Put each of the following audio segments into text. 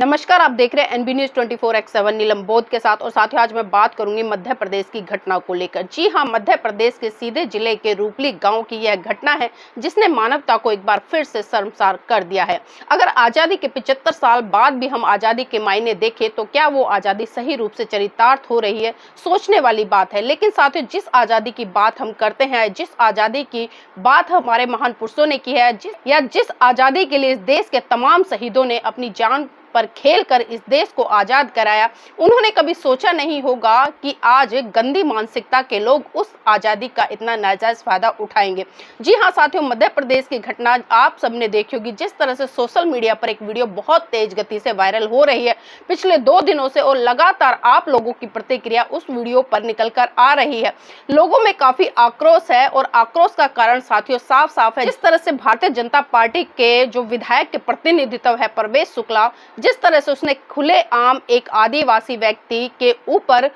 नमस्कार, आप देख रहे हैं एनबी न्यूज 24x7 नीलम बोध के साथ। और साथियों, आज मैं बात करूंगी मध्य प्रदेश की घटना को लेकर। जी हां, मध्य प्रदेश के सीधे जिले के रूपली गांव की यह घटना है जिसने मानवता को एक बार फिर से शर्मसार कर दिया है। अगर आजादी के 75 साल बाद भी हम आजादी के मायने देखें तो क्या वो आजादी सही रूप से चरितार्थ हो रही है, सोचने वाली बात है। लेकिन साथियों, जिस आजादी की बात हम करते हैं, जिस आजादी की बात हमारे महान पुरुषों ने की है, जिस आजादी के लिए इस देश के तमाम शहीदों ने अपनी जान पर खेलकर इस देश को आजाद कराया, उन्होंने कभी सोचा नहीं होगा कि आज गंदी मानसिकता के लोग उस आजादी का इतना नाजायज फायदा उठाएंगे। जी हां साथियों, मध्य प्रदेश की घटना आप सबने देखी होगी। जिस तरह से सोशल मीडिया पर एक वीडियो बहुत तेज गति से वायरल हो रही है पिछले 2 दिनों से, और लगातार आप लोगों की प्रतिक्रिया उस वीडियो पर निकल कर आ रही है। लोगों में काफी आक्रोश है और आक्रोश का कारण साथियों साफ साफ है। जिस तरह से भारतीय जनता पार्टी के जो विधायक के प्रतिनिधित्व है परवेश शुक्ला, जिस तरह से उसने खुलेआम एक आदिवासी व्यक्ति के ऊपर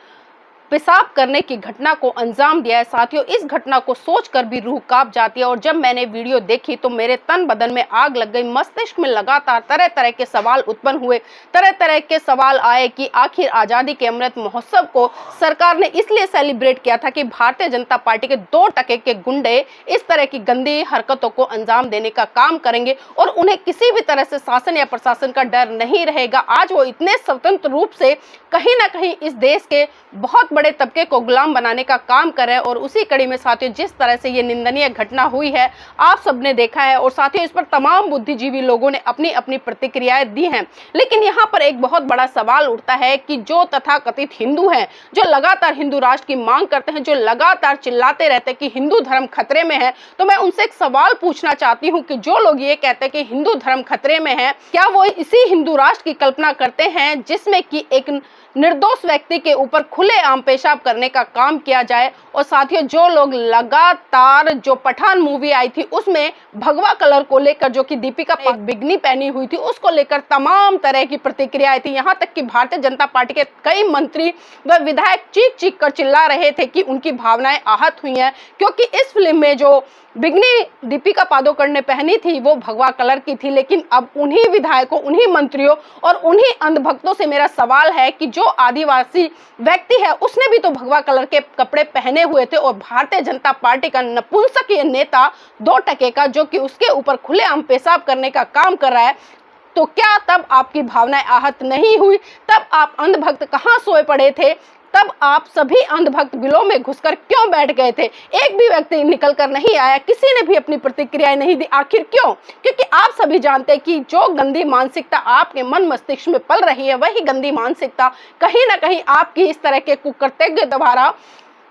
पेशाब करने की घटना को अंजाम दिया है। साथियों, इस घटना को सोचकर भी रूह कांप जाती है। और जब मैंने वीडियो देखी तो मेरे तन बदन में आग लग गई। मस्तिष्क में लगातार तरह तरह के सवाल उत्पन्न हुए। तरह तरह के सवाल आए कि आखिर आजादी के अमृत महोत्सव को सरकार ने इसलिए सेलिब्रेट किया था कि भारतीय जनता पार्टी के 2 टके के गुंडे इस तरह की गंदी हरकतों को अंजाम देने का काम करेंगे और उन्हें किसी भी तरह से शासन या प्रशासन का डर नहीं रहेगा। आज वो इतने स्वतंत्र रूप से कहीं ना कहीं इस देश के बहुत बड़े तबके को गुलाम बनाने का काम कर रहे हैं। और उसी कड़ी में साथियों, जिस तरह से ये निंदनीय घटना हुई है आप सबने देखा है, और साथियों इस पर तमाम बुद्धिजीवी लोगों ने अपनी अपनी प्रतिक्रियाएं दी हैं। लेकिन यहाँ पर एक बहुत बड़ा सवाल उठता है कि जो तथाकथित हिंदू हैं, जो लगातार हिंदू राष्ट्र की मांग करते हैं, जो लगातार चिल्लाते रहते हैं कि हिंदू धर्म खतरे में है, तो मैं उनसे एक सवाल पूछना चाहती हूँ कि जो लोग ये कहते हैं कि हिंदू धर्म खतरे में है, क्या वो इसी हिंदू राष्ट्र की कल्पना करते हैं जिसमें कि एक निर्दोष व्यक्ति के ऊपर खुलेआम पेशाब करने का काम किया जाए? और साथियों, जो लोग लगातार जो पठान मूवी आई थी उसमें भगवा कलर को लेकर, जो कि दीपिका एक बिगनी पहनी हुई थी, उसको लेकर तमाम तरह की प्रतिक्रियाएं थी। यहाँ तक कि भारतीय जनता पार्टी के कई मंत्री व विधायक चीख चीख कर चिल्ला रहे थे कि उनकी भावनाएं आहत हुई हैं, क्योंकि इस फिल्म में जो बिगनी दीपिका पादुकोण ने पहनी थी वो भगवा कलर की थी। लेकिन अब उन्हीं विधायकों, उन्हीं मंत्रियों और उन्हीं अंधभक्तों से मेरा सवाल है कि जो आदिवासी व्यक्ति है उसने भी तो भगवा कलर के कपड़े पहने हुए थे, और भारतीय जनता पार्टी का नपुंसक ये नेता 2 टके का, जो कि उसके ऊपर खुलेआम पेशाब करने का काम कर रहा है, तो क्या तब आपकी भावनाएं आहत नहीं हुई? तब आप अंधभक्त कहाँ सोए पड़े थे? तब आप सभी अंधभक्त बिलों में घुसकर क्यों बैठ गए थे? एक भी व्यक्ति निकल कर नहीं आया, किसी ने भी अपनी प्रतिक्रियाएं नहीं दी। आखिर क्यों? क्योंकि आप सभी जानते हैं कि जो गंदी मानसिकता आपके मन मस्तिष्क में पल रही है, वही गंदी मानसिकता कहीं ना कहीं आपकी इस तरह के कुकृत्य द्वारा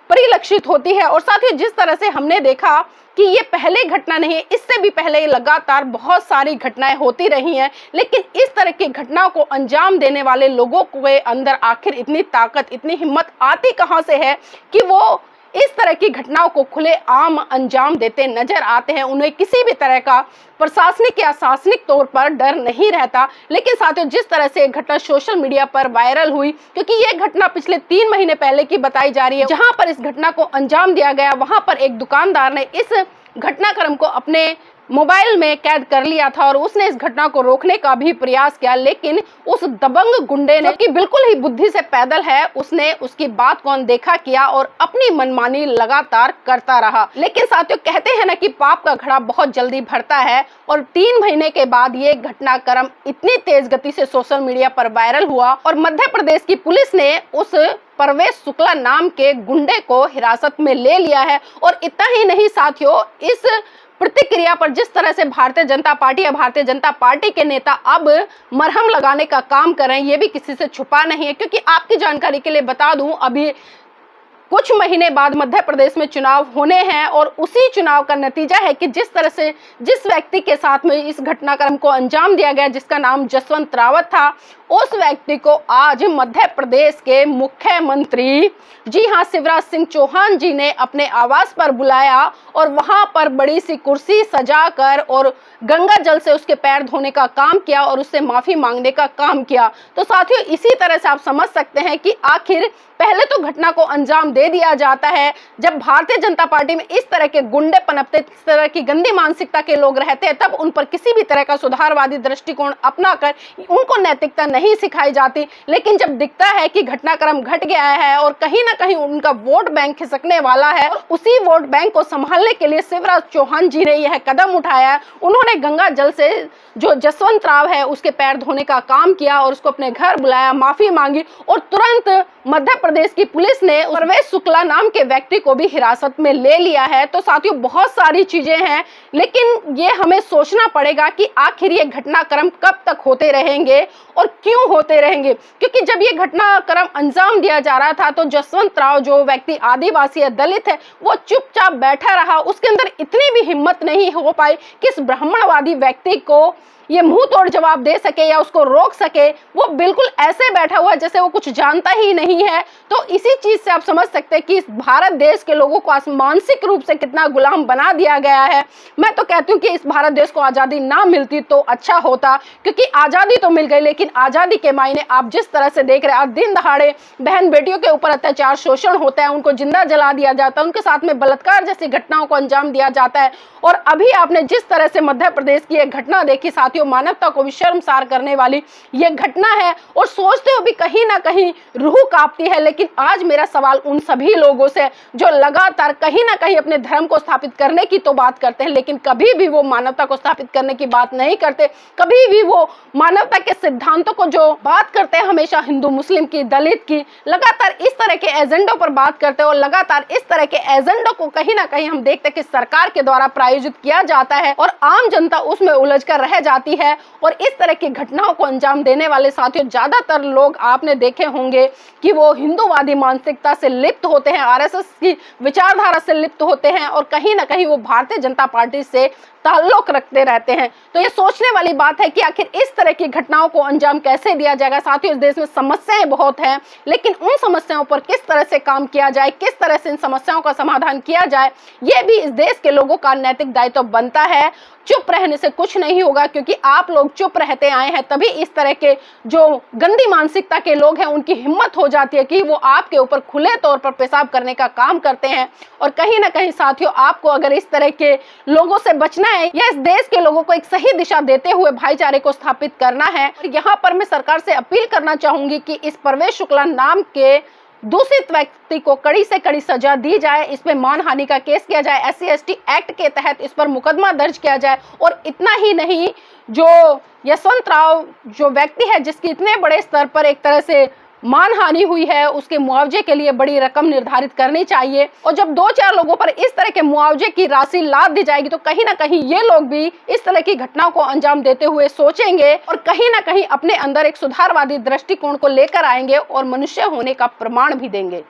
परिलक्षित होती है। और साथ ही जिस तरह से हमने देखा कि ये पहले घटना नहीं है, इससे भी पहले लगातार बहुत सारी घटनाएं होती रही हैं, लेकिन इस तरह की घटनाओं को अंजाम देने वाले लोगों के अंदर आखिर इतनी ताकत, इतनी हिम्मत आती कहां से है कि वो इस तरह की घटनाओं को खुले आम अंजाम देते नजर आते हैं? उन्हें किसी भी तरह का प्रशासनिक या शासनिक तौर पर डर नहीं रहता। लेकिन साथियों, जिस तरह से घटना सोशल मीडिया पर वायरल हुई, क्योंकि ये घटना पिछले 3 महीने पहले की बताई जा रही है, जहां पर इस घटना को अंजाम दिया गया, वहां पर एक दुकानदार ने इस घटनाक्रम को अपने मोबाइल में कैद कर लिया था और उसने इस घटना को रोकने का भी प्रयास किया। लेकिन उस दबंग गुंडे ने, कि बिल्कुल ही बुद्धि से पैदल है, उसने उसकी बात को अनदेखा किया और अपनी मनमानी लगातार करता रहा। लेकिन साथियों, कहते हैं ना कि पाप का घड़ा बहुत जल्दी भरता है, और 3 महीने के बाद ये घटनाक्रम इतनी तेज गति से सोशल मीडिया पर वायरल हुआ और मध्य प्रदेश की पुलिस ने उस परवेश शुक्ला नाम के गुंडे को हिरासत में ले लिया है। और इतना ही नहीं साथियों, इस प्रतिक्रिया पर जिस तरह से भारतीय जनता पार्टी या भारतीय जनता पार्टी के नेता अब मरहम लगाने का काम कर रहे हैं, ये भी किसी से छुपा नहीं है। क्योंकि आपकी जानकारी के लिए बता दूं, अभी कुछ महीने बाद मध्य प्रदेश में चुनाव होने हैं, और उसी चुनाव का नतीजा है कि जिस तरह से जिस व्यक्ति के साथ में इस घटनाक्रम को अंजाम दिया गया, जिसका नाम जसवंत रावत था, उस व्यक्ति को आज मध्य प्रदेश के मुख्यमंत्री, जी हां, शिवराज सिंह चौहान जी ने अपने आवास पर बुलाया और वहां पर बड़ी सी कुर्सी सजाकर और गंगा जल से उसके पैर धोने का काम किया और उससे माफी मांगने का काम किया। तो साथियों, इसी तरह से आप समझ सकते हैं कि आखिर पहले तो घटना को अंजाम दे दे दिया जाता है। जब भारतीय जनता पार्टी में इस तरह के गुंडे पनपते, इस तरह की गंदी मानसिकता के लोग रहते हैं, तब उन पर किसी भी तरह का सुधारवादी दृष्टिकोण अपनाकर उनको नैतिकता नहीं सिखाई जाती। लेकिन जब दिखता है कि घटनाक्रम घट गया है और कहीं ना कहीं उनका वोट बैंक खिसकने वाला है, उसी वोट बैंक को संभालने के लिए शिवराज चौहान जी ने यह कदम उठाया। उन्होंने गंगा जल से जो जसवंत राव है उसके पैर धोने का काम किया और उसको अपने घर बुलाया, माफी मांगी और तुरंत मध्य प्रदेश की पुलिस ने परवेश शुक्ला नाम के व्यक्ति को भी हिरासत में ले लिया है। तो साथियों, बहुत सारी चीजें हैं, लेकिन ये हमें सोचना पड़ेगा कि आखिर ये घटनाक्रम कब तक होते रहेंगे और क्यों होते रहेंगे। क्योंकि जब ये घटनाक्रम अंजाम दिया जा रहा था तो जसवंत राव जो व्यक्ति आदिवासी है, दलित है, वो चुपचाप बैठा रहा। उसके अंदर इतनी भी हिम्मत नहीं हो पाई कि इस ब्राह्मणवादी व्यक्ति को ये मुंह तोड़ जवाब दे सके या उसको रोक सके। वो बिल्कुल ऐसे बैठा हुआ जैसे वो कुछ जानता ही नहीं है। तो इसी चीज से आप समझ सकते हैं कि इस भारत देश के लोगों को मानसिक रूप से कितना गुलाम बना दिया गया है। मैं तो कहती हूँ कि इस भारत देश को आजादी ना मिलती तो अच्छा होता, क्योंकि आजादी तो मिल गई, लेकिन आजादी के मायने आप जिस तरह से देख रहे हैं, दिन दहाड़े बहन बेटियों के ऊपर अत्याचार, शोषण होता है, उनको जिंदा जला दिया जाता है, उनके साथ में बलात्कार जैसी घटनाओं को अंजाम दिया जाता है। और अभी आपने जिस तरह से मध्य प्रदेश की एक घटना देखी साथियों, मानवता को भी शर्मसार करने वाली ये घटना है और सोचते हो भी कहीं ना कहीं रूह कांपती है। लेकिन आज मेरा सवाल उन सभी लोगों से जो लगातार कहीं ना कहीं अपने धर्म को स्थापित करने की तो बात करते हैं, लेकिन कभी भी वो मानवता को स्थापित करने की बात नहीं करते, कभी भी वो मानवता के सिद्धांतों को जो बात करते हैं, हमेशा हिंदू मुस्लिम की, दलित की, लगातार इस तरह के एजेंडों पर बात करते हैं। और लगातार इस तरह के एजेंडों को कहीं ना कहीं हम देखते हैं कि सरकार के द्वारा प्रायोजित किया जाता है और आम जनता उसमें उलझकर रह जाती है। और इस तरह की घटनाओं को अंजाम देने वाले साथियों, ज्यादातर लोग आपने देखे होंगे कि वो हिंदूवादी मानसिकता से लिप्त होते हैं, आरएसएस की विचारधारा से लिप्त होते हैं और कहीं ना कहीं वो भारतीय जनता पार्टी से ताल्लुक रखते रहते हैं। तो ये सोचने वाली बात है कि आखिर इस तरह की घटनाओं को अंजाम कैसे दिया जाएगा। साथियों, इस देश में समस्याएं बहुत हैं, लेकिन उन समस्याओं पर किस तरह से काम किया जाए, किस तरह से इन समस्याओं का समाधान किया जाए, ये भी इस देश के लोगों का नैतिक दायित्व बनता है। चुप रहने से कुछ नहीं होगा, क्योंकि आप लोग चुप रहते आए हैं, तभी इस तरह के जो गंदी मानसिकता के लोग हैं उनकी हिम्मत हो जाती है कि वो आपके ऊपर खुले तौर पर पेशाब करने का काम करते हैं। और कहीं ना कहीं साथियों, आपको अगर इस तरह के लोगों से बचना है या इस देश के लोगों को एक सही दिशा देते हुए भाईचारे को स्थापित करना है, और यहाँ पर मैं सरकार से अपील करना चाहूंगी कि इस परवेश शुक्ला नाम के दूषित व्यक्ति को कड़ी से कड़ी सजा दी जाए, इस पे मानहानि का केस किया जाए, SC/ST एक्ट के तहत इस पर मुकदमा दर्ज किया जाए। और इतना ही नहीं, जो यशवंत राव जो व्यक्ति है जिसकी इतने बड़े स्तर पर एक तरह से मानहानि हुई है, उसके मुआवजे के लिए बड़ी रकम निर्धारित करनी चाहिए। और जब 2-4 लोगों पर इस तरह के मुआवजे की राशि लाद दी जाएगी तो कहीं ना कहीं ये लोग भी इस तरह की घटनाओं को अंजाम देते हुए सोचेंगे और कहीं ना कहीं अपने अंदर एक सुधारवादी दृष्टिकोण को लेकर आएंगे और मनुष्य होने का प्रमाण भी देंगे।